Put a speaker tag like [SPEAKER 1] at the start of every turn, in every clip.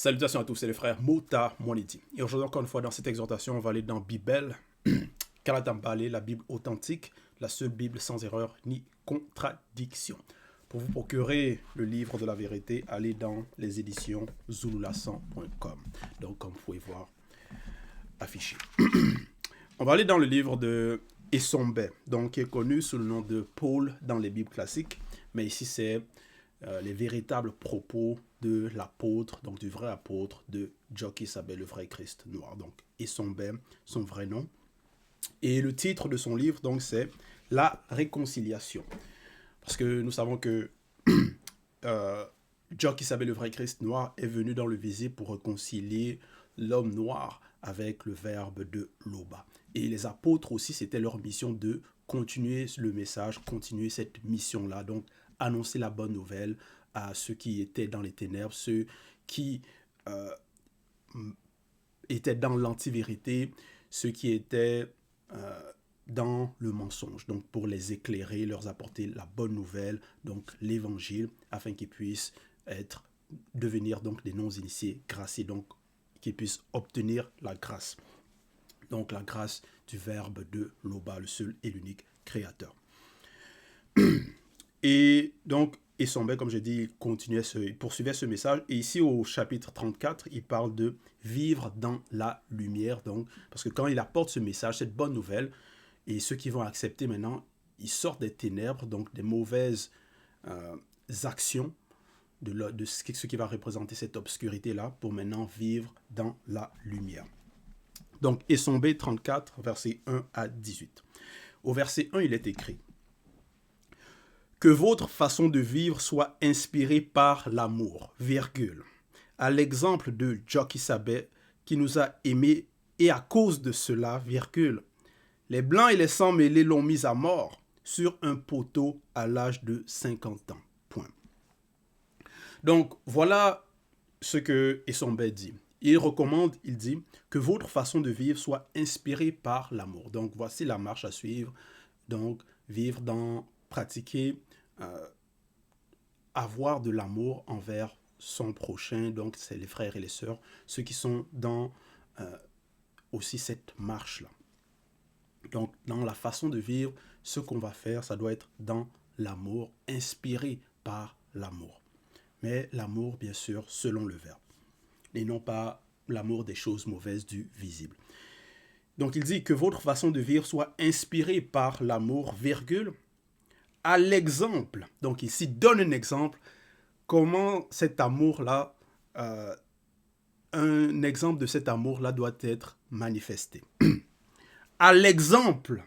[SPEAKER 1] Salutations à tous, c'est les frères Mota Moniti. Et aujourd'hui, encore une fois, dans cette exhortation, on va aller dans Bible, Kalatambale, la Bible authentique, la seule Bible sans erreur ni contradiction. Pour vous procurer le livre de la vérité, allez dans les éditions zululasan.com. Donc, comme vous pouvez voir, affiché. On va aller dans le livre de Essombe, donc qui est connu sous le nom de Paul dans les Bibles classiques. Mais ici, c'est les véritables propos de l'apôtre, donc du vrai apôtre de Joki Sabé, le vrai Christ noir. Donc, Essombe, son vrai nom. Et le titre de son livre, donc, c'est La réconciliation. Parce que nous savons que Joki Sabé, le vrai Christ noir, est venu dans le visible pour réconcilier l'homme noir avec le verbe de Loba. Et les apôtres aussi, c'était leur mission de continuer le message, continuer cette mission-là, donc annoncer la bonne nouvelle à ceux qui étaient dans les ténèbres, ceux qui étaient dans l'antivérité, ceux qui étaient dans le mensonge. Donc pour les éclairer, leur apporter la bonne nouvelle, donc l'évangile, afin qu'ils puissent devenir donc des non-initiés graciés, donc qu'ils puissent obtenir la grâce. Donc la grâce du verbe de Loba, le seul et l'unique créateur. Et donc, Essombe, comme je dis, il poursuivait ce message. Et ici, au chapitre 34, il parle de vivre dans la lumière. Donc, parce que quand il apporte ce message, cette bonne nouvelle, et ceux qui vont accepter maintenant, ils sortent des ténèbres, donc des mauvaises actions de ce qui va représenter cette obscurité-là, pour maintenant vivre dans la lumière. Donc, Essombe 34, versets 1 à 18. Au verset 1, il est écrit: que votre façon de vivre soit inspirée par l'amour, virgule, à l'exemple de Joki Sabé qui nous a aimés, et à cause de cela, virgule, les blancs et les sans mêlés l'ont mis à mort sur un poteau à l'âge de 50 ans. Point. Donc, voilà ce que Essombe dit. Il recommande, il dit, que votre façon de vivre soit inspirée par l'amour. Donc, voici la marche à suivre. Donc, vivre pratiquer, avoir de l'amour envers son prochain. Donc, c'est les frères et les sœurs, ceux qui sont dans aussi cette marche-là. Donc, dans la façon de vivre, ce qu'on va faire, ça doit être dans l'amour, inspiré par l'amour. Mais l'amour, bien sûr, selon le verbe. Et non pas l'amour des choses mauvaises du visible. Donc, il dit que votre façon de vivre soit inspirée par l'amour, virgule, à l'exemple. Donc, ici, donne un exemple, comment cet amour-là, un exemple de cet amour-là doit être manifesté. À l'exemple,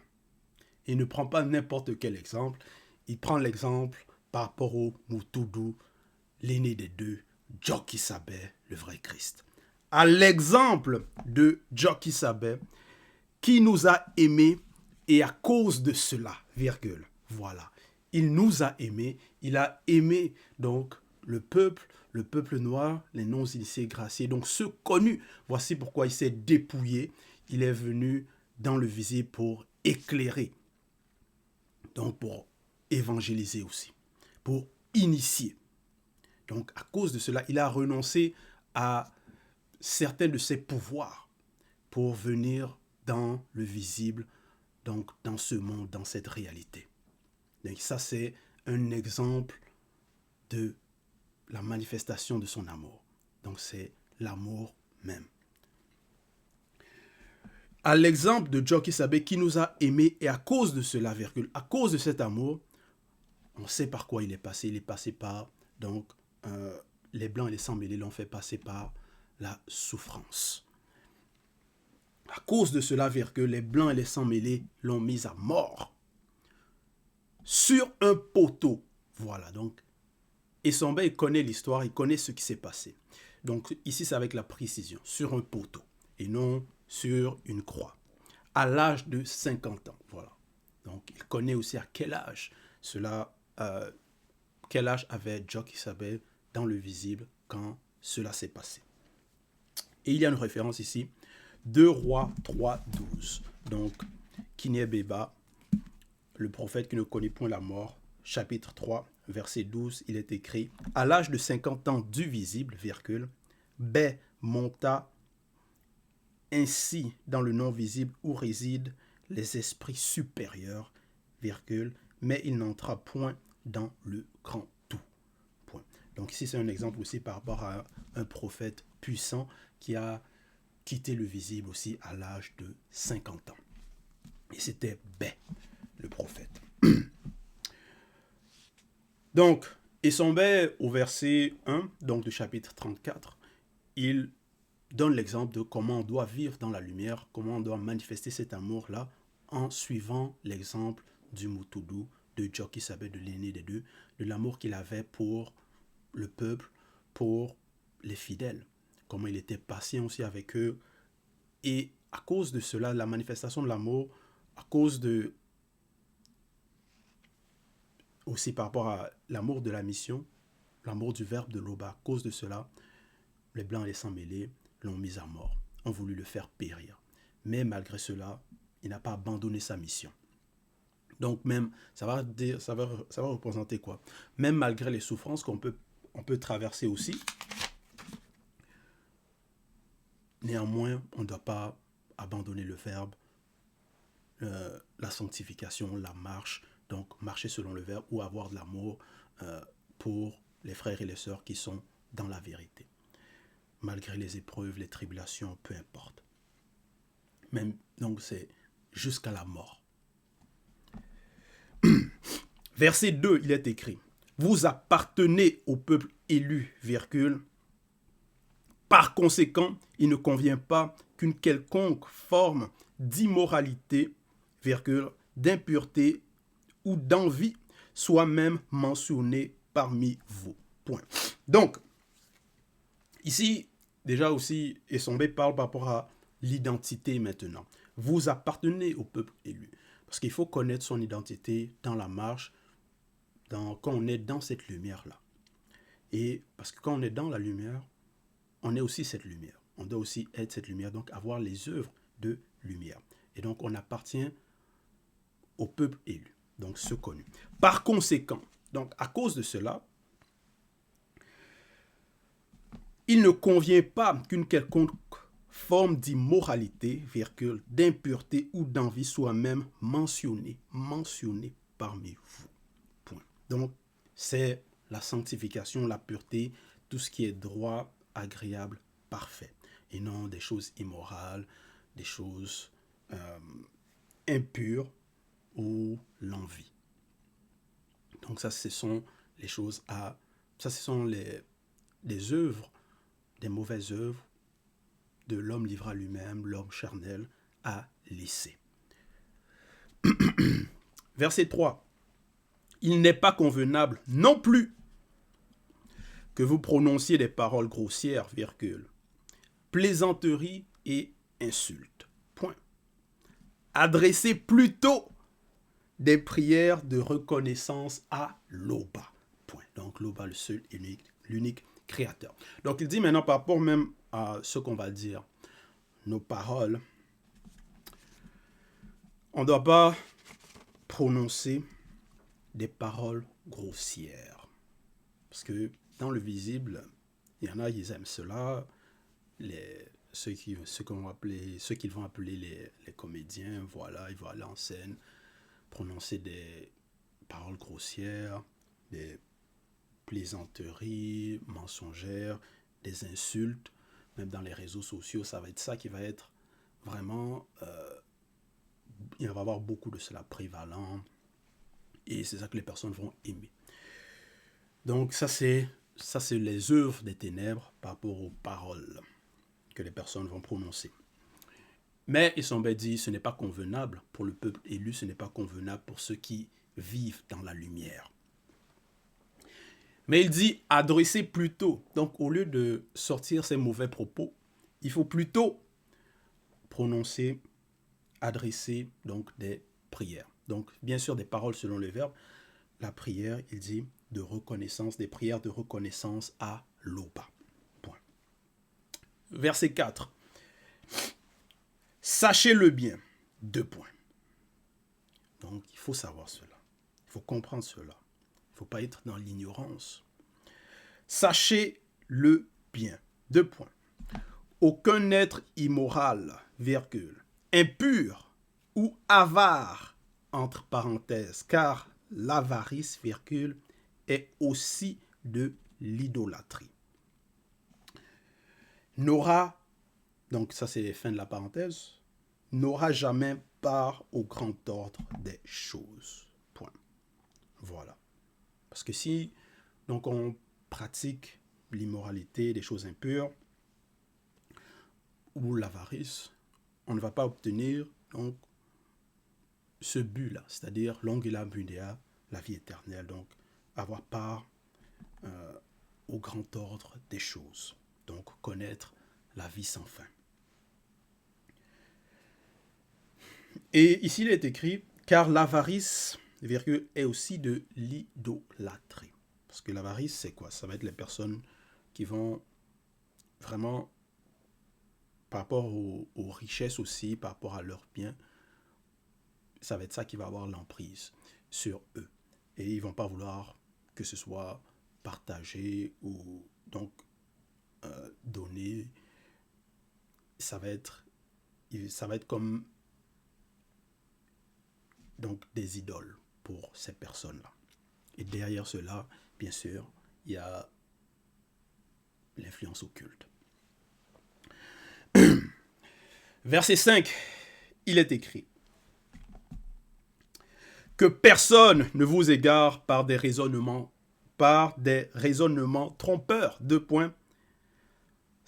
[SPEAKER 1] il ne prend pas n'importe quel exemple, il prend l'exemple par rapport au Mutudu, l'aîné des deux, Joki Sabé, le vrai Christ. À l'exemple de Joki Sabé, qui nous a aimés, et à cause de cela, virgule, voilà. Il nous a aimés, il a aimé donc le peuple noir, les non-initiés graciés, donc ceux connus. Voici pourquoi il s'est dépouillé, il est venu dans le visible pour éclairer, donc pour évangéliser aussi, pour initier. Donc à cause de cela, il a renoncé à certains de ses pouvoirs pour venir dans le visible, donc dans ce monde, dans cette réalité. Donc ça, c'est un exemple de la manifestation de son amour. Donc c'est l'amour même. À l'exemple de Joki Sabé qui nous a aimés, et à cause de cela, virgule, à cause de cet amour, on sait par quoi il est passé. Il est passé par, donc, les blancs et les sans mêlés l'ont fait passer par la souffrance. À cause de cela, virgule, les blancs et les sans mêlés l'ont mis à mort sur un poteau. Voilà, donc, Essombe, il connaît l'histoire, il connaît ce qui s'est passé. Donc, ici, c'est avec la précision, sur un poteau, et non sur une croix, à l'âge de 50 ans. Voilà. Donc, il connaît aussi à quel âge quel âge avait Joki Sabé dans le visible quand cela s'est passé. Et il y a une référence ici, 2 Rois 3, 12. Donc, Kinyebeba, le prophète qui ne connaît point la mort, chapitre 3, verset 12, il est écrit: à l'âge de 50 ans du visible, virgule, B monta ainsi dans le non-visible où résident les esprits supérieurs, virgule, mais il n'entra point dans le grand tout. Point. Donc ici, c'est un exemple aussi par rapport à un prophète puissant qui a quitté le visible aussi à l'âge de 50 ans. Et c'était B, le prophète. Donc, Essombe, au verset 1, donc du chapitre 34, il donne l'exemple de comment on doit vivre dans la lumière, comment on doit manifester cet amour-là en suivant l'exemple du Mutudu, de Joki Sabe, de l'aîné des deux, de l'amour qu'il avait pour le peuple, pour les fidèles, comment il était patient aussi avec eux. Et à cause de cela, la manifestation de l'amour, à cause de aussi par rapport à l'amour de la mission, l'amour du verbe de l'Oba, à cause de cela, les Blancs et les sans-mêlés l'ont mis à mort, ont voulu le faire périr. Mais malgré cela, il n'a pas abandonné sa mission. Donc même, ça va représenter quoi? Même malgré les souffrances qu'on peut traverser aussi, néanmoins, on ne doit pas abandonner le verbe, la sanctification, la marche, donc marcher selon le verbe ou avoir de l'amour pour les frères et les sœurs qui sont dans la vérité. Malgré les épreuves, les tribulations, peu importe. Même, donc c'est jusqu'à la mort. Verset 2, il est écrit, vous appartenez au peuple élu, virgule. Par conséquent, il ne convient pas qu'une quelconque forme d'immoralité, virgule, d'impureté ou d'envie soit même mentionnée parmi vous. Point. Donc, ici, déjà aussi, Essombe parle par rapport à l'identité maintenant. Vous appartenez au peuple élu. Parce qu'il faut connaître son identité dans la marche, quand on est dans cette lumière-là. Et parce que quand on est dans la lumière, on est aussi cette lumière. On doit aussi être cette lumière, donc avoir les œuvres de lumière. Et donc on appartient au peuple élu, donc ceux connus. Par conséquent, donc à cause de cela, il ne convient pas qu'une quelconque forme d'immoralité, virgule, d'impureté ou d'envie soit même mentionnée parmi vous. Point. Donc c'est la sanctification, la pureté, tout ce qui est droit, agréable, parfait. Et non des choses immorales, des choses impures ou l'envie. Donc ça, ce sont les choses à... Ça, ce sont les œuvres, des mauvaises œuvres de l'homme livré à lui-même, l'homme charnel, à laisser. Verset 3. Il n'est pas convenable non plus que vous prononciez des paroles grossières, virgule, plaisanteries et insultes. Point. Adressez plutôt des prières de reconnaissance à l'Oba. Point. Donc l'Oba, le seul, unique, l'unique créateur. Donc il dit maintenant par rapport même à ce qu'on va dire, nos paroles, on ne doit pas prononcer des paroles grossières. Parce que dans le visible, il y en a, ils aiment cela. Ceux qu'ils vont appeler les comédiens, voilà, ils vont aller en scène, prononcer des paroles grossières, des plaisanteries mensongères, des insultes, même dans les réseaux sociaux, ça va être ça qui va être vraiment, il va y avoir beaucoup de cela prévalent, et c'est ça que les personnes vont aimer. Donc ça c'est les œuvres des ténèbres par rapport aux paroles que les personnes vont prononcer. Mais Essombe dit, ce n'est pas convenable pour le peuple élu, ce n'est pas convenable pour ceux qui vivent dans la lumière. Mais il dit, adressez plutôt. Donc au lieu de sortir ces mauvais propos, il faut plutôt prononcer, adresser donc des prières. Donc bien sûr des paroles selon le verbe. La prière, il dit, de reconnaissance, des prières de reconnaissance à l'Oba. Point. Verset 4. Sachez-le bien. 2 points. Donc, il faut savoir cela. Il faut comprendre cela. Il ne faut pas être dans l'ignorance. Sachez-le bien. Deux points. Aucun être immoral, virgule, impur ou avare, entre parenthèses, car l'avarice, virgule, est aussi de l'idolâtrie. N'aura, donc ça c'est fin de la parenthèse, n'aura jamais part au grand ordre des choses. Point. Voilà. Parce que si donc on pratique l'immoralité, des choses impures, ou l'avarice, on ne va pas obtenir donc ce but-là, c'est-à-dire l'ongula mundea, la vie éternelle, donc avoir part au grand ordre des choses, donc connaître la vie sans fin. Et ici il est écrit, car l'avarice, virgule, est aussi de l'idolâtrie. Parce que l'avarice, c'est quoi? Ça va être les personnes qui vont vraiment, par rapport aux richesses aussi, par rapport à leurs biens, ça va être ça qui va avoir l'emprise sur eux. Et ils ne vont pas vouloir que ce soit partagé ou donc donné. Ça va être comme donc des idoles pour ces personnes-là. Et derrière cela, bien sûr, il y a l'influence occulte. Verset 5, il est écrit que personne ne vous égare par des raisonnements trompeurs. Deux points.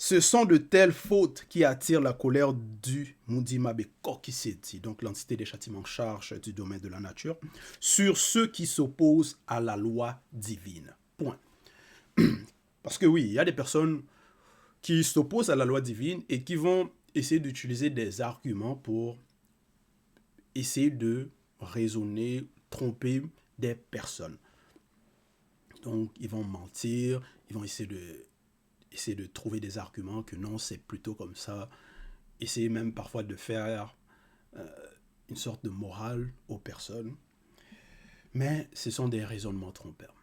[SPEAKER 1] Ce sont de telles fautes qui attirent la colère du Mudimabe Kokiseti, donc l'entité des châtiments en charge du domaine de la nature, sur ceux qui s'opposent à la loi divine. Point. Parce que oui, il y a des personnes qui s'opposent à la loi divine et qui vont essayer d'utiliser des arguments pour essayer de raisonner, tromper des personnes. Donc, ils vont mentir, ils vont essayer de trouver des arguments que non, c'est plutôt comme ça. Essayer même parfois de faire une sorte de morale aux personnes. Mais ce sont des raisonnements trompeurs.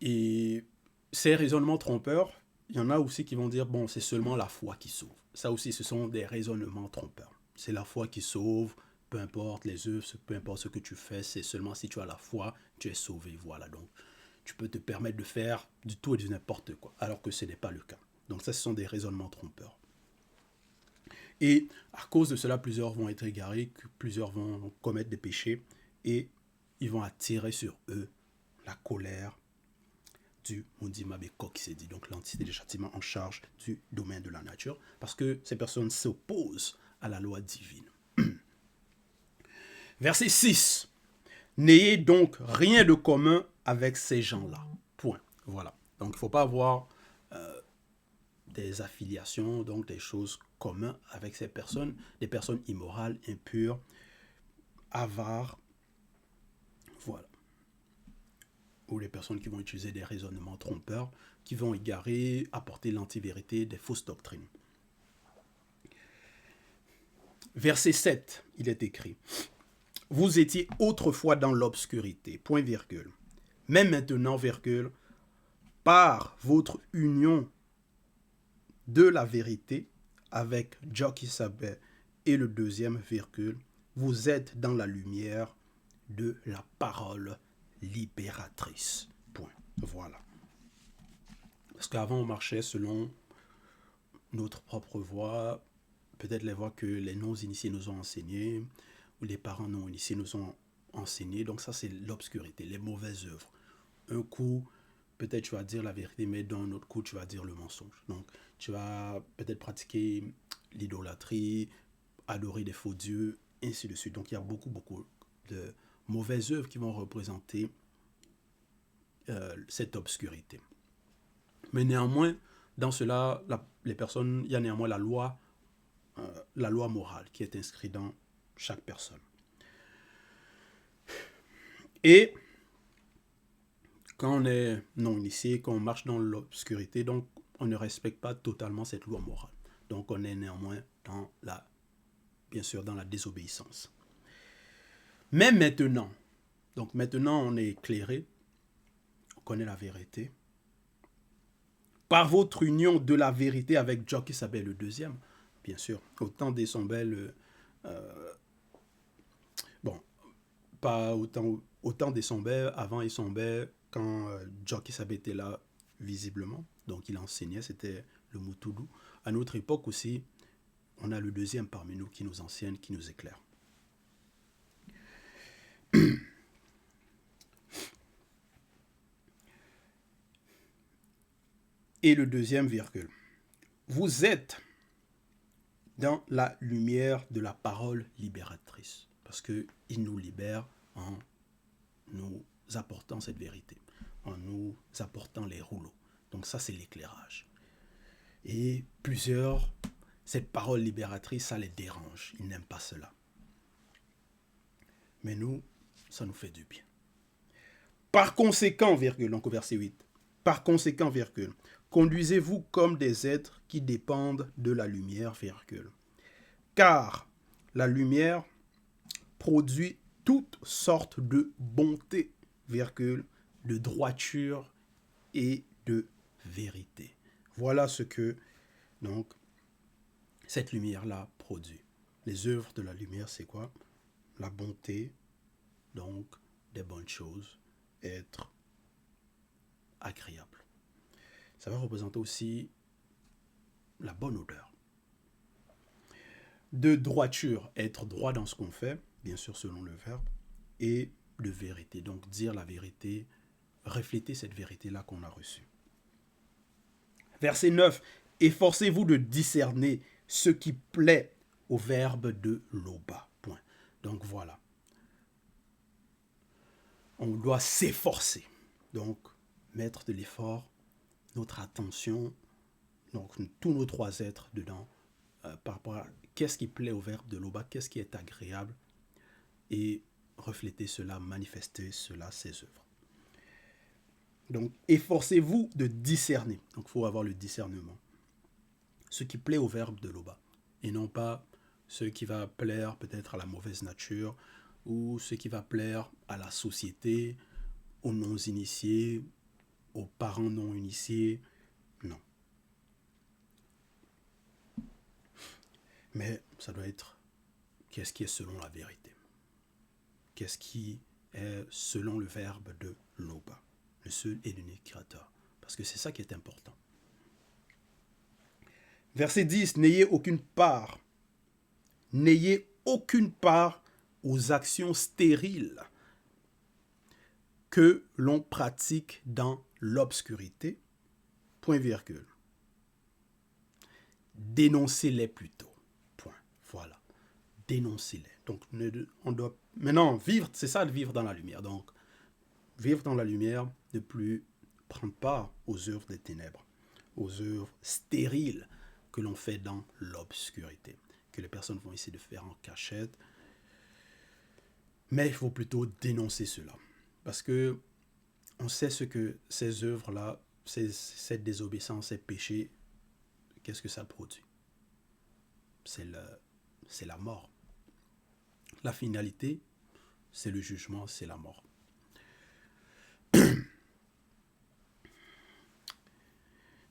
[SPEAKER 1] Et ces raisonnements trompeurs, il y en a aussi qui vont dire, bon, c'est seulement la foi qui sauve. Ça aussi, ce sont des raisonnements trompeurs. C'est la foi qui sauve, peu importe les œuvres, peu importe ce que tu fais, c'est seulement si tu as la foi, tu es sauvé. Voilà, donc tu peux te permettre de faire du tout et du n'importe quoi, alors que ce n'est pas le cas. Donc ça, ce sont des raisonnements trompeurs. Et à cause de cela, plusieurs vont être égarés, plusieurs vont commettre des péchés, et ils vont attirer sur eux la colère du Mudimabe Kokisedi, donc l'entité des châtiments en charge du domaine de la nature, parce que ces personnes s'opposent à la loi divine. Verset 6. N'ayez donc rien de commun avec ces gens-là. Point. Voilà. Donc il ne faut pas avoir des affiliations, donc des choses communes avec ces personnes, des personnes immorales, impures, avares. Voilà. Ou les personnes qui vont utiliser des raisonnements trompeurs, qui vont égarer, apporter l'antivérité, des fausses doctrines. Verset 7, il est écrit. Vous étiez autrefois dans l'obscurité, point virgule. Mais maintenant, virgule, par votre union de la vérité avec Jokisabe et le deuxième virgule, vous êtes dans la lumière de la parole libératrice. Point. Voilà. Parce qu'avant, on marchait selon notre propre voie, peut-être les voies que les non-initiés nous ont enseignées, ou les parents non-initiés nous ont enseignées. Donc ça, c'est l'obscurité, les mauvaises œuvres. Un coup, peut-être tu vas dire la vérité, mais dans un autre coup, tu vas dire le mensonge. Donc, tu vas peut-être pratiquer l'idolâtrie, adorer des faux dieux, ainsi de suite. Donc, il y a beaucoup de mauvaises œuvres qui vont représenter cette obscurité. Mais néanmoins, dans cela, les personnes, il y a néanmoins la loi morale qui est inscrite dans chaque personne. Et quand on est non-initié, quand on marche dans l'obscurité, donc on ne respecte pas totalement cette loi morale. Donc on est néanmoins bien sûr dans la désobéissance. Mais maintenant, on est éclairé, connaît la vérité. Par votre union de la vérité avec Jockey-Sabel le deuxième, bien sûr, autant des Sombel, bon, pas autant des Sombel, avant et Sombel, quand Jockey-Sabel était là, visiblement, donc il enseignait, c'était le Moutoudou. À notre époque aussi, on a le deuxième parmi nous qui nous enseigne, qui nous éclaire. Et le deuxième virgule. Vous êtes dans la lumière de la parole libératrice. Parce qu'il nous libère en nous apportant cette vérité, en nous apportant les rouleaux. Donc ça, c'est l'éclairage. Et plusieurs, cette parole libératrice, ça les dérange. Ils n'aiment pas cela. Mais nous, ça nous fait du bien. Par conséquent, virgule, donc au verset 8, par conséquent, virgule, conduisez-vous comme des êtres qui dépendent de la lumière, virgule. Car la lumière produit toutes sortes de bonté, virgule, de droiture et de vérité. Voilà ce que, donc, cette lumière-là produit. Les œuvres de la lumière, c'est quoi? La bonté, donc, des bonnes choses, être agréable. Ça va représenter aussi la bonne odeur. De droiture, être droit dans ce qu'on fait, bien sûr selon le verbe, et de vérité, donc dire la vérité, refléter cette vérité-là qu'on a reçue. Verset 9, efforcez-vous de discerner ce qui plaît au verbe de Loba. Point. Donc voilà. On doit s'efforcer, donc mettre de l'effort, notre attention, donc tous nos trois êtres dedans, par rapport à qu'est-ce qui plaît au verbe de Loba, qu'est-ce qui est agréable, et refléter cela, manifester cela, ses œuvres. Donc, efforcez-vous de discerner. Donc, il faut avoir le discernement. Ce qui plaît au verbe de Loba, et non pas ce qui va plaire peut-être à la mauvaise nature, ou ce qui va plaire à la société, aux non-initiés, aux parents non-initiés. Non. Mais ça doit être qu'est-ce qui est selon la vérité. Qu'est-ce qui est selon le verbe de Loba, le seul et l'unique créateur. Parce que c'est ça qui est important. Verset 10, n'ayez aucune part aux actions stériles que l'on pratique dans l'obscurité. Point virgule. Dénoncez-les plutôt. Point. Voilà. Dénoncez-les. Donc, on doit maintenant vivre, c'est ça de vivre dans la lumière. Donc, vivre dans la lumière, ne plus prendre part aux œuvres des ténèbres, aux œuvres stériles que l'on fait dans l'obscurité, que les personnes vont essayer de faire en cachette. Mais il faut plutôt dénoncer cela. Parce que on sait ce que ces œuvres-là, cette désobéissance, ces péchés, qu'est-ce que ça produit? C'est la mort. La finalité, c'est le jugement, c'est la mort.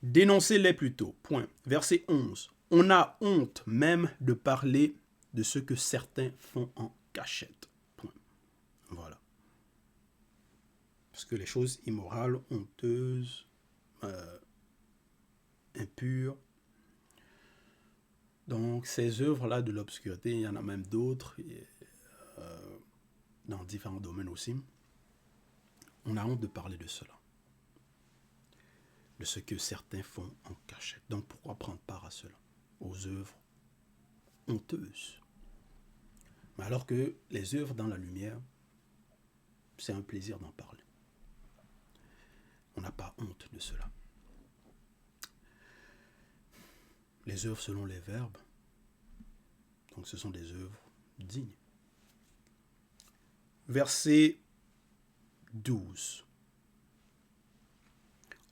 [SPEAKER 1] Dénoncez-les plutôt. Point. Verset 11. On a honte même de parler de ce que certains font en cachette. Point. Voilà. Parce que les choses immorales, honteuses, impures, donc ces œuvres-là de l'obscurité, il y en a même d'autres, dans différents domaines aussi. On a honte de parler de cela, de ce que certains font en cachette. Donc pourquoi prendre part à cela, aux œuvres honteuses? Mais alors que les œuvres dans la lumière, c'est un plaisir d'en parler. On n'a pas honte de cela. Les œuvres selon les verbes, donc ce sont des œuvres dignes. Verset 12.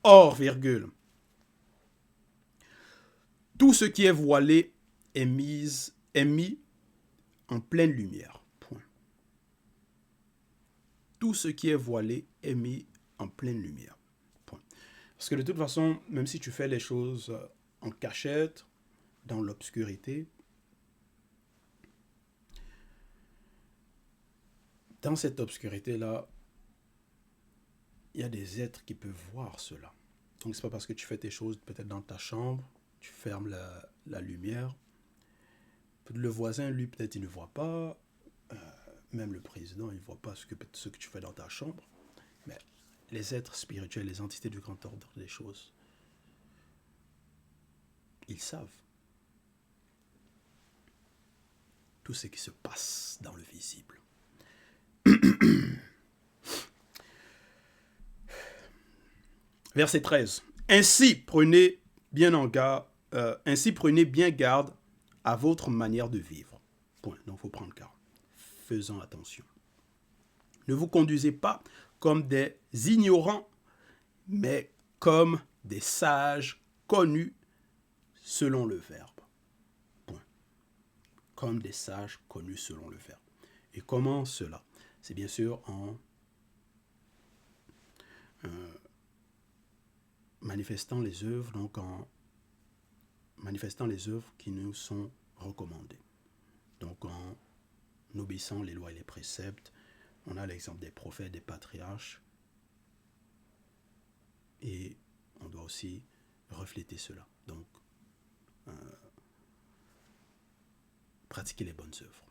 [SPEAKER 1] Or, virgule, tout ce qui est voilé est mis en pleine lumière. Point. Tout ce qui est voilé est mis en pleine lumière. Point. Parce que de toute façon, même si tu fais les choses en cachette, dans l'obscurité, dans cette obscurité-là, il y a des êtres qui peuvent voir cela. Donc, c'est pas parce que tu fais tes choses peut-être dans ta chambre, tu fermes la lumière. Le voisin, lui, peut-être il ne voit pas. Même le président, il ne voit pas ce que tu fais dans ta chambre. Mais les êtres spirituels, les entités du grand ordre des choses, ils savent tout ce qui se passe dans le visible. Verset 13. Ainsi prenez bien garde à votre manière de vivre. Point. Donc il faut prendre garde. Faisons attention. Ne vous conduisez pas comme des ignorants, mais comme des sages connus selon le Verbe. Point. Comme des sages connus selon le Verbe. Et comment cela? C'est bien sûr en manifestant les œuvres, donc en manifestant les œuvres qui nous sont recommandées. Donc en obéissant les lois et les préceptes, on a l'exemple des prophètes, des patriarches, et on doit aussi refléter cela. Donc, pratiquer les bonnes œuvres.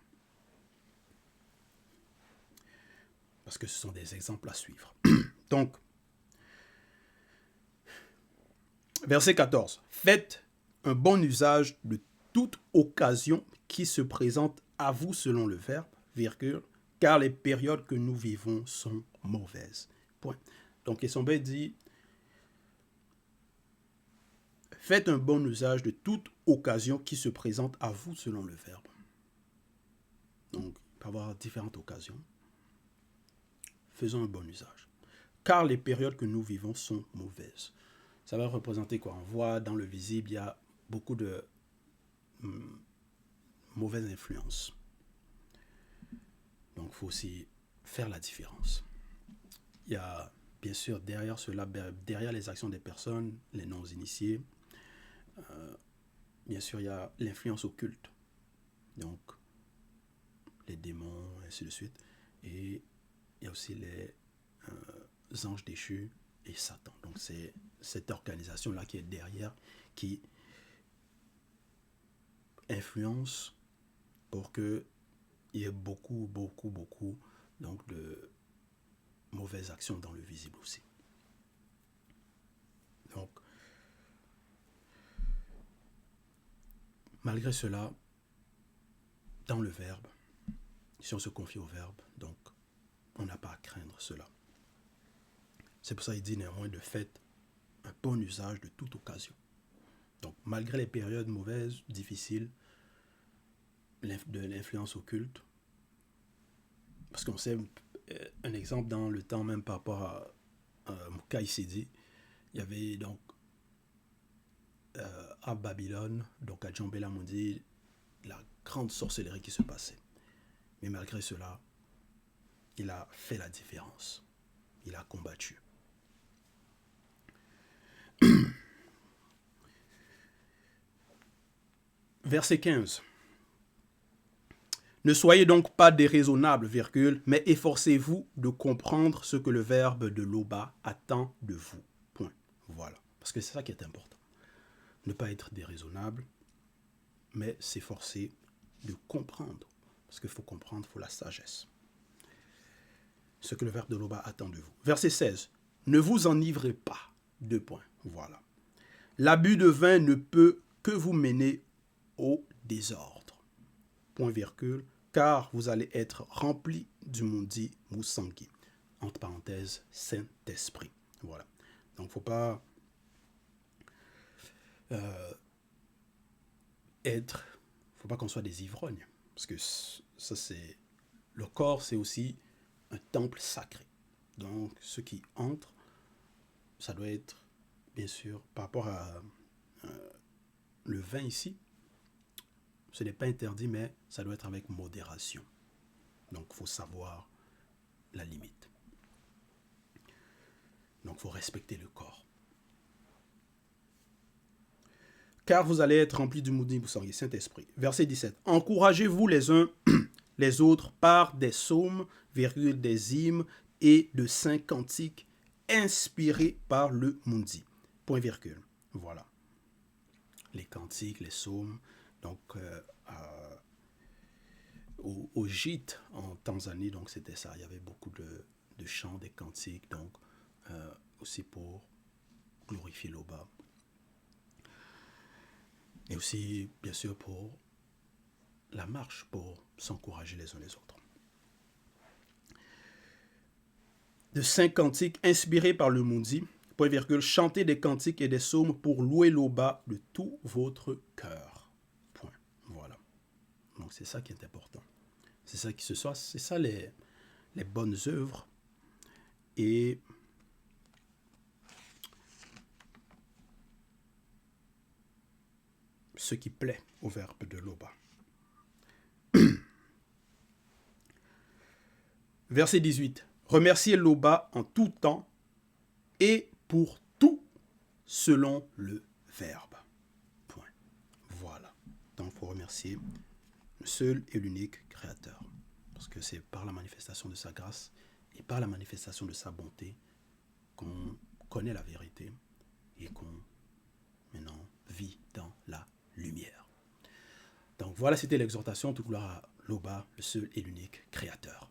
[SPEAKER 1] Parce que ce sont des exemples à suivre. Donc, verset 14. Faites un bon usage de toute occasion qui se présente à vous selon le Verbe, virgule, car les périodes que nous vivons sont mauvaises. Point. Donc, Essombe dit, faites un bon usage de toute occasion qui se présente à vous selon le Verbe. Donc, il peut y avoir différentes occasions. Faisons un bon usage. Car les périodes que nous vivons sont mauvaises. Ça va représenter quoi? On voit dans le visible, il y a beaucoup de mauvaises influences. Donc, il faut aussi faire la différence. Il y a, bien sûr, derrière cela, derrière les actions des personnes, les non-initiés, bien sûr, il y a l'influence occulte. Donc, les démons, ainsi de suite. Et il y a aussi les anges déchus et Satan. Donc, c'est cette organisation-là qui est derrière, qui influence pour qu'il y ait beaucoup donc de mauvaises actions dans le visible aussi. Donc, malgré cela, dans le Verbe, si on se confie au Verbe, donc on n'a pas à craindre cela. C'est pour ça qu'il dit néanmoins de faites un bon usage de toute occasion. Donc, malgré les périodes mauvaises, difficiles, de l'influence occulte, parce qu'on sait un exemple dans le temps même par rapport à Moukaïsidi, il y avait donc à Babylone, donc à Djambela Mundi, la grande sorcellerie qui se passait. Mais malgré cela, il a fait la différence. Il a combattu. Verset 15. Ne soyez donc pas déraisonnables, virgule, mais efforcez-vous de comprendre ce que le Verbe de l'Oba attend de vous. Point. Voilà. Parce que c'est ça qui est important. Ne pas être déraisonnable, mais s'efforcer de comprendre. Parce qu'il faut comprendre, il faut la sagesse. Ce que le Verbe de l'Oba attend de vous. Verset 16. Ne vous enivrez pas. 2 points. Voilà. L'abus de vin ne peut que vous mener au désordre. Point virgule. Car vous allez être remplis du Mundi Moussangi. Entre parenthèses, Saint-Esprit. Voilà. Donc, il ne faut pas faut pas qu'on soit des ivrognes. Parce que ça, c'est... Le corps, c'est aussi un temple sacré. Donc, ceux qui entrent, ça doit être, bien sûr, par rapport à le vin ici, ce n'est pas interdit, mais ça doit être avec modération. Donc, il faut savoir la limite. Donc, il faut respecter le corps. Car vous allez être remplis du Moudi Boussangi, Saint-Esprit. Verset 17. Encouragez-vous les uns les autres par des psaumes, des hymnes et de saints cantiques inspirés par le Mundi. Point virgule. Voilà. Les cantiques, les psaumes. Donc, au gîte en Tanzanie, donc c'était ça. Il y avait beaucoup de chants, des cantiques, donc aussi pour glorifier l'Oba. Et aussi, bien sûr, pour la marche, pour s'encourager les uns les autres. De saints cantiques inspirés par le Mundi, point virgule, chantez des cantiques et des psaumes pour louer l'Oba de tout votre cœur. Point. Voilà. Donc c'est ça qui est important. C'est ça qui se soit, c'est ça les bonnes œuvres et ce qui plaît au verbe de l'Oba. Verset 18. Remerciez l'Oba en tout temps et pour tout selon le verbe. Point. Voilà. Donc il faut remercier le seul et l'unique Créateur. Parce que c'est par la manifestation de sa grâce et par la manifestation de sa bonté qu'on connaît la vérité et qu'on maintenant vit dans la lumière. Donc voilà, c'était l'exhortation, toute gloire à l'Oba, le seul et l'unique Créateur.